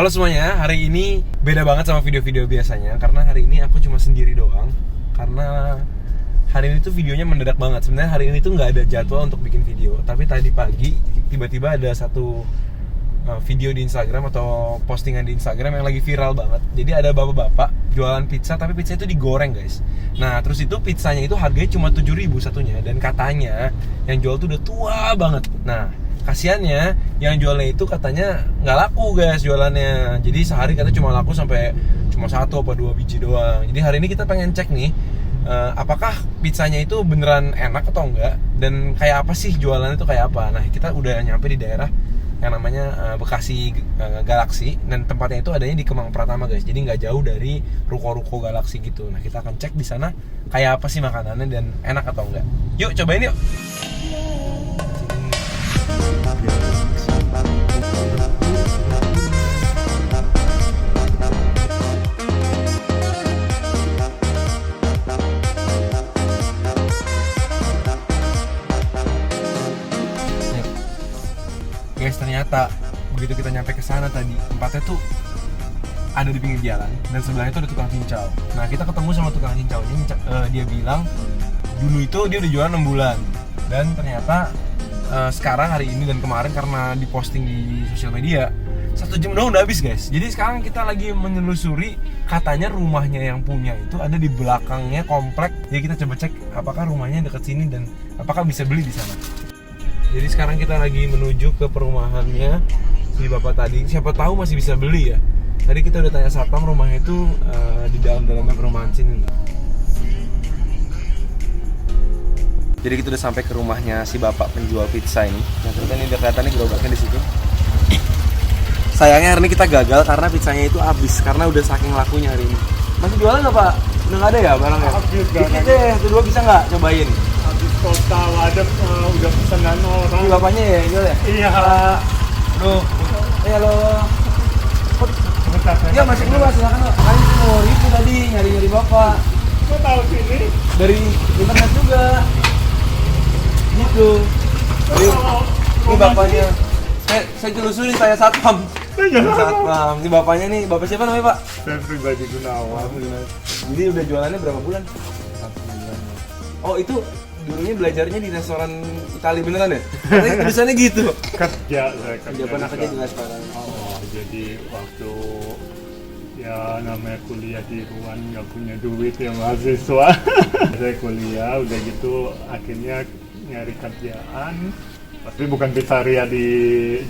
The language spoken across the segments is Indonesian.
Halo semuanya, hari ini beda banget sama video-video biasanya karena hari ini aku cuma sendiri doang. Karena hari ini tuh videonya mendadak banget. Sebenarnya hari ini tuh nggak ada jadwal untuk bikin video, tapi tadi pagi tiba-tiba ada satu video di Instagram atau postingan di Instagram yang lagi viral banget. Jadi ada bapak-bapak jualan pizza, tapi pizza itu digoreng guys. Nah terus itu pizzanya itu harganya cuma 7.000 satunya. Dan katanya yang jual tuh udah tua banget. Nah kasiannya yang jualnya itu katanya nggak laku guys jualannya. Jadi sehari katanya cuma laku sampai cuma 1 apa 2 biji doang. Jadi hari ini kita pengen cek nih apakah pizzanya itu beneran enak atau enggak, dan kayak apa sih jualannya itu kayak apa. Nah kita udah nyampe di daerah yang namanya Bekasi Galaksi, dan tempatnya itu adanya di Kemang Pratama guys. Jadi nggak jauh dari ruko-ruko Galaksi gitu. Nah kita akan cek di sana kayak apa sih makanannya dan enak atau enggak. Yuk cobain yuk. Guys, ternyata begitu kita nyampe ke sana tadi, tempatnya tuh ada di pinggir jalan dan sebelahnya tuh ada tukang cincau. Nah, kita ketemu sama tukang cincau ini, dia bilang dulu itu dia udah jualan 6 bulan. Dan ternyata sekarang hari ini dan kemarin karena diposting di sosial media 1 jam doang udah habis guys. Jadi sekarang kita lagi menelusuri, katanya rumahnya yang punya itu ada di belakangnya komplek. Jadi kita coba cek apakah rumahnya dekat sini dan apakah bisa beli di sana. Jadi sekarang kita lagi menuju ke perumahannya si bapak tadi. Siapa tahu masih bisa beli ya. Tadi kita udah tanya satpam, rumahnya itu di dalam-dalamnya perumahan sini. Jadi kita udah sampai ke rumahnya si bapak penjual pizza ini. Nah ternyata ini udah kelihatan nih gerobaknya di situ. Sayangnya hari ini kita gagal karena pizzanya itu habis karena udah saking lakunya hari ini. Masih jualan nggak pak? Udah nggak ada ya barangnya? Habis dikit deh, berdua bisa nggak cobain? Habis total ada udah pesanan orang. Ini bapaknya ya jual ya? Iya. Aduh. Halo. Bentar, Ya masuk dulu mas, silakan pak. Kali mau itu tadi nyari-nyari bapak. Kok tahu sini? Dari internet juga. Gitu. Jadi, ini bapaknya. Saya telusuri, saya satpam. Satpam. Ini bapaknya nih, bapak siapa namanya pak? Saya pribadi Gunawan. Jadi udah jualannya berapa bulan? 1 bulan. Oh itu dulunya belajarnya di restoran Italia beneran ya? Katanya tulisannya gitu. Kerja saya kerja. Dia pernah di kerja sana. jelas sekarang. Oh, jadi waktu ya namanya kuliah di Ruan nggak punya duit ya mahasiswa. Saya kuliah udah gitu akhirnya nyari kerjaan. Tapi bukan pizzeria di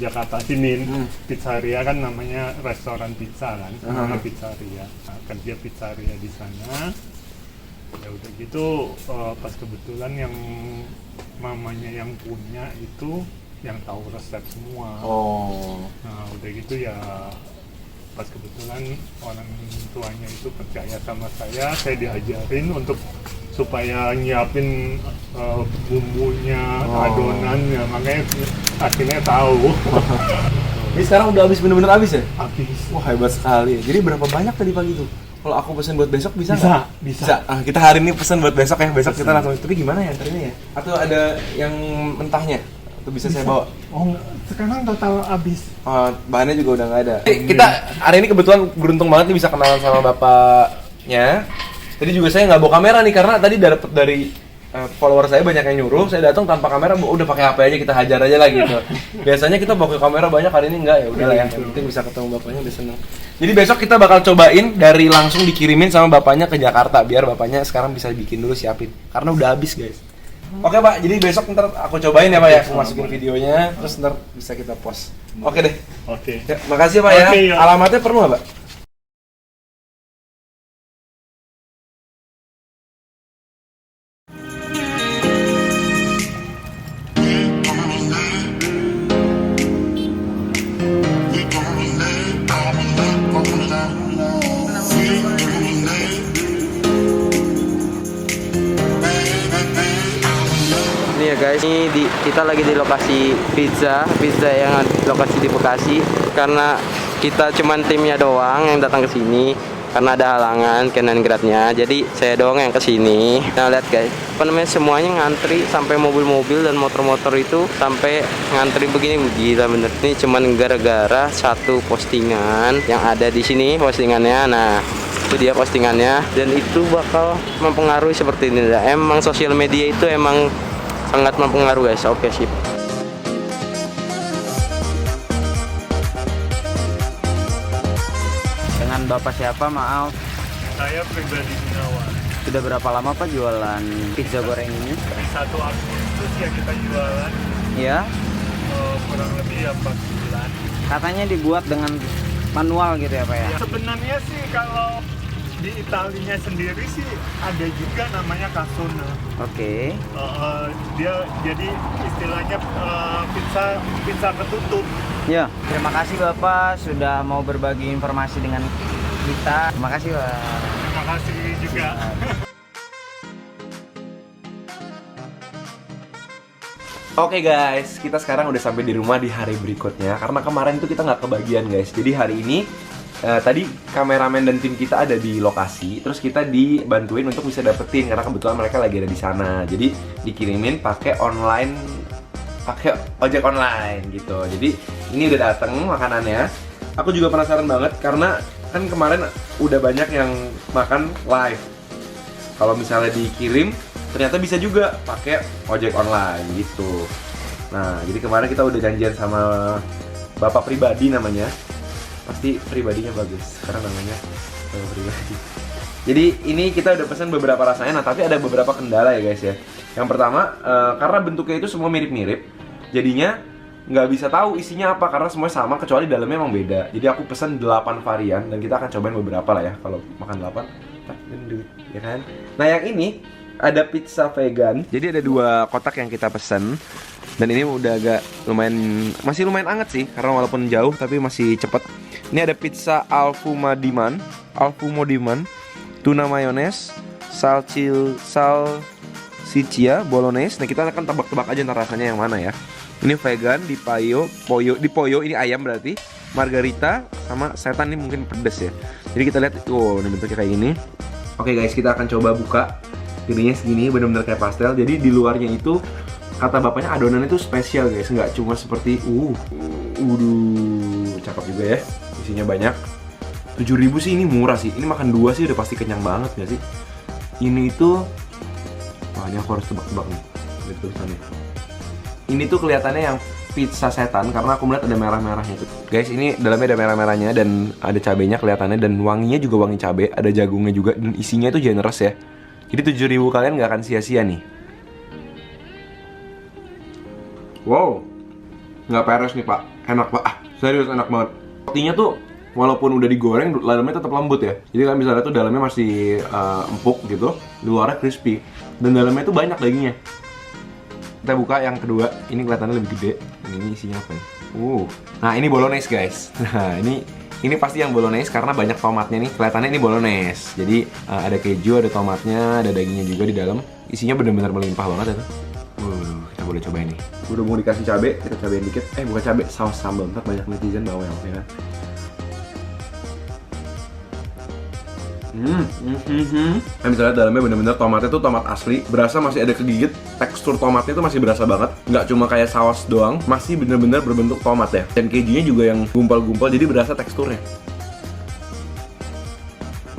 Jakarta sini. Pizzeria kan namanya restoran pizza kan, namanya pizzeria. Nah, kerja pizzeria di sana. Ya udah gitu pas kebetulan yang mamanya yang punya itu yang tahu resep semua. Oh. Nah udah gitu ya pas kebetulan orang tuanya itu percaya sama saya diajarin untuk supaya nyiapin bumbunya, adonannya, makanya akhirnya tahu. Ini sekarang udah habis, bener-bener habis ya? Habis. Wah hebat sekali. Jadi berapa banyak tadi pagi tuh? Kalau aku pesen buat besok bisa nggak? Bisa. Ah, kita hari ini pesen buat besok ya. Besok Pesen. kita langsung. Tapi gimana ya antarinnya ya? Atau ada yang mentahnya? Atau bisa saya bawa? Oh enggak, sekarang total habis. Bahannya juga udah nggak ada. Kita hari ini kebetulan beruntung banget nih bisa kenalan sama bapaknya. Tadi juga saya nggak bawa kamera nih karena tadi dapet dari follower saya banyak yang nyuruh. Saya datang tanpa kamera, udah pakai HP aja, kita hajar aja lah gitu. Biasanya kita bawa kamera banyak, hari ini enggak, ya udahlah ya. Yang penting bisa ketemu bapaknya, udah seneng. Jadi besok kita bakal cobain dari langsung dikirimin sama bapaknya ke Jakarta biar bapaknya sekarang bisa bikin dulu, siapin karena udah habis guys. Oke pak, jadi besok ntar aku cobain ya pak ya, aku masukin videonya, terus ntar bisa kita post. Oke deh. Oke. Ya, makasih pak ya. Oke, ya. Alamatnya perlu nggak pak? Ini ya guys, kita lagi di lokasi pizza yang lokasi di Bekasi. Karena kita cuman timnya doang yang datang ke sini, karena ada halangan Kalininggradnya. Jadi saya doang yang kesini. Nah lihat guys, apa namanya, semuanya ngantri, sampai mobil-mobil dan motor-motor itu sampai ngantri begini. Gila bener. Ini cuman gara-gara satu postingan yang ada di sini postingannya. Nah itu dia postingannya, dan itu bakal mempengaruhi seperti ini. Emang sosial media itu emang sangat mempengaruhi guys. Oke sip. Dengan Bapak siapa, maaf? Saya pribadi Gunawan. Sudah berapa lama Pak jualan pizza goreng ini? 1 Agustus ya kita jualan, Ya, kurang lebih ya 4 bulan. katanya dibuat dengan manual gitu ya Pak ya? Ya, sebenarnya sih kalau di Italinya sendiri sih ada juga namanya Casone. Oke. Dia jadi istilahnya pizza ketutup. Ya, terima kasih Bapak sudah mau berbagi informasi dengan kita. Terima kasih Pak. Terima kasih juga. Oke guys, kita sekarang udah sampai di rumah di hari berikutnya. Karena kemarin itu kita nggak kebagian guys. Jadi hari ini tadi kameramen dan tim kita ada di lokasi, terus kita dibantuin untuk bisa dapetin karena kebetulan mereka lagi ada di sana. Jadi dikirimin pakai ojek online gitu. Jadi ini udah dateng makanannya. Aku juga penasaran banget karena kan kemarin udah banyak yang makan live. Kalau misalnya dikirim ternyata bisa juga pakai ojek online gitu. Nah, jadi kemarin kita udah janjian sama bapak pribadi namanya. Pasti pribadinya bagus karena namanya bapak pribadi. Jadi ini kita udah pesan beberapa rasanya. Nah, tapi ada beberapa kendala ya guys ya. Yang pertama, karena bentuknya itu semua mirip-mirip, jadinya nggak bisa tahu isinya apa karena semuanya sama kecuali dalamnya emang beda. Jadi aku pesan 8 varian dan kita akan cobain beberapa lah ya. Kalau makan 8, tak gendut, ya kan? Nah, yang ini ada pizza vegan. Jadi ada 2 kotak yang kita pesan. Dan ini udah agak masih lumayan anget sih karena walaupun jauh tapi masih cepet. Ini ada pizza Alfumodiman, tuna mayones, salsiccia bolognese. Nah, kita akan tebak-tebak aja ntar rasanya yang mana ya. Ini vegan, di poyo ini ayam berarti, margarita sama setan ini mungkin pedes ya. Jadi kita lihat, ini bentuknya kayak gini. Oke guys, kita akan coba buka. Jadinya segini, bener-bener kayak pastel. Jadi di luarnya itu kata bapaknya adonan itu spesial guys, nggak cuma seperti cakep juga ya. Isinya banyak. 7.000 sih ini murah sih. Ini makan 2 sih udah pasti kenyang banget nggak sih? Ini itu, wah ini aku harus tebak-tebak nih. Lihat tulisannya. Ini tuh kelihatannya yang pizza setan karena aku melihat ada merah-merahnya tuh. Guys, ini dalamnya ada merah-merahnya dan ada cabenya kelihatannya dan wanginya juga wangi cabe, ada jagungnya juga dan isinya itu generous ya. Jadi 7.000 kalian nggak akan sia-sia nih. Wow, nggak peres nih pak, enak pak, serius enak banget. Rotinya tuh walaupun udah digoreng, dalamnya tetap lembut ya. Jadi kalian bisa lihat tuh dalamnya masih empuk gitu, luarnya crispy dan dalamnya tuh banyak dagingnya. Kita buka yang kedua, ini kelihatannya lebih gede. Ini isinya apa ya? Nah ini bolognese guys. Nah ini pasti yang bolognese karena banyak tomatnya nih. Kelihatannya ini bolognese. Jadi ada keju, ada tomatnya, ada dagingnya juga di dalam. Isinya benar-benar melimpah banget ya tuh. Kita boleh cobain nih. Udah mau dikasih cabai, kita cobain dikit. Bukan cabai, saus sambal. Ntar banyak netizen bawel ya kan. Kalian bisa lihat dalamnya bener-bener tomatnya tuh tomat asli. Berasa masih ada kegigit. Tekstur tomatnya tuh masih berasa banget. Nggak cuma kayak saus doang, masih bener-bener berbentuk tomat ya. Dan kejunya juga yang gumpal-gumpal, jadi berasa teksturnya.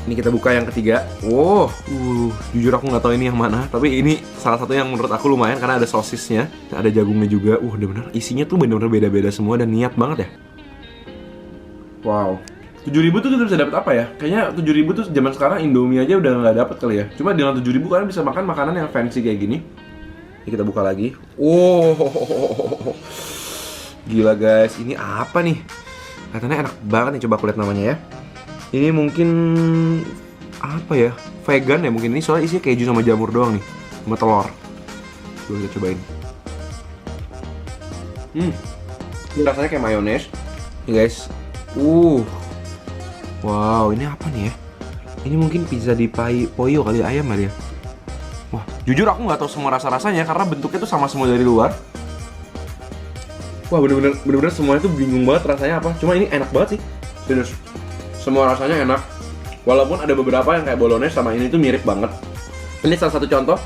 Ini kita buka yang ketiga. Jujur aku nggak tahu ini yang mana. Tapi ini salah satu yang menurut aku lumayan karena ada sosisnya, ada jagungnya juga. Bener-bener isinya tuh bener-bener beda-beda semua dan niat banget ya. Wow. 7.000 tuh kita bisa dapat apa ya? Kayaknya 7.000 tuh zaman sekarang Indomie aja udah nggak dapat kali ya. Cuma dengan 7.000 kalian bisa makan makanan yang fancy kayak gini. Ini kita buka lagi. Gila guys, ini apa nih? Katanya enak banget nih, coba aku lihat namanya ya. Ini mungkin apa ya? Vegan ya mungkin ini, soalnya isinya keju sama jamur doang nih, sama telur. Coba kita cobain. Ini rasanya kayak mayones. Nih guys. Wow, ini apa nih ya? Ini mungkin pizza di poyo kali, ayam kali ya. Wah, jujur aku nggak tahu semua rasa-rasanya karena bentuknya tuh sama semua dari luar. Wah, bener-bener semuanya tuh bingung banget rasanya apa. Cuma ini enak banget sih, serius. Semua rasanya enak. Walaupun ada beberapa yang kayak bolognese sama ini tuh mirip banget. Ini salah satu contoh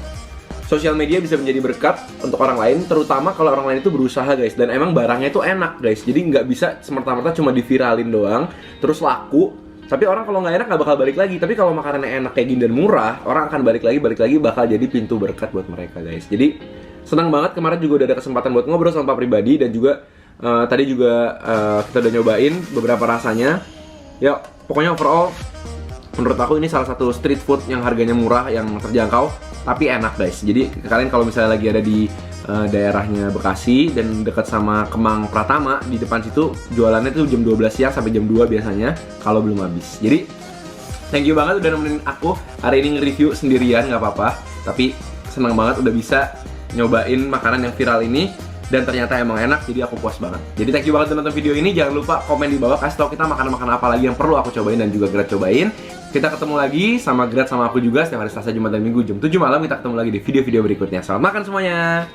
sosial media bisa menjadi berkat untuk orang lain, terutama kalau orang lain itu berusaha guys. Dan emang barangnya itu enak guys, jadi nggak bisa semerta-merta cuma diviralin doang terus laku. Tapi orang kalau nggak enak nggak bakal balik lagi. Tapi kalau makanannya enak kayak gini dan murah, orang akan balik lagi bakal jadi pintu berkat buat mereka guys. Jadi senang banget kemarin juga udah ada kesempatan buat ngobrol sama Pak Pribadi, dan juga tadi juga kita udah nyobain beberapa rasanya. Ya pokoknya overall menurut aku ini salah satu street food yang harganya murah, yang terjangkau, tapi enak guys. Jadi kalian kalau misalnya lagi ada di daerahnya Bekasi dan dekat sama Kemang Pratama, di depan situ jualannya tuh jam 12 siang sampai jam 2 biasanya kalau belum habis. Jadi thank you banget udah nemenin aku hari ini nge-review sendirian, nggak apa-apa. Tapi senang banget udah bisa nyobain makanan yang viral ini, dan ternyata emang enak, jadi aku puas banget. Jadi thank you banget udah nonton video ini. Jangan lupa komen di bawah, kasih tau kita makanan-makanan apa lagi yang perlu aku cobain dan juga Grat cobain. Kita ketemu lagi sama Grat sama aku juga setiap hari Selasa, Jumat, dan Minggu jam 7 malam. Kita ketemu lagi di video-video berikutnya. Selamat makan semuanya.